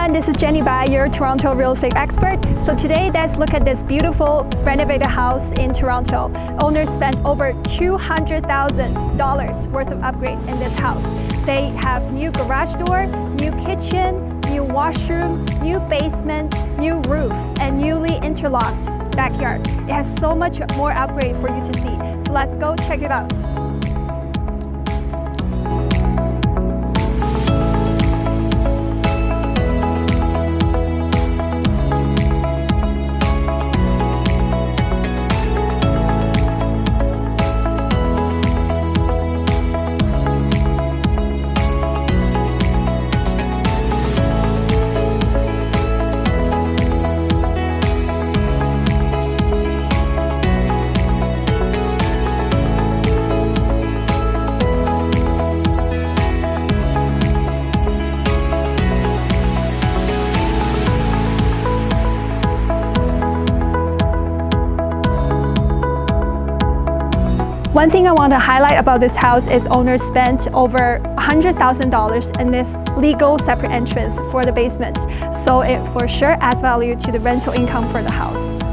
everyone, this is Jenny Bai, your Toronto real estate expert. So today, let's look at this beautiful renovated house in Toronto. Owners spent over $200,000 worth of upgrade in this house. They have new garage door, new kitchen, new washroom, new basement, new roof, and newly interlocked backyard. It has so much more upgrade for you to see. So let's go check it out. One thing I want to highlight about this house is owners spent over $100,000 in this legal separate entrance for the basement. So it for sure adds value to the rental income for the house.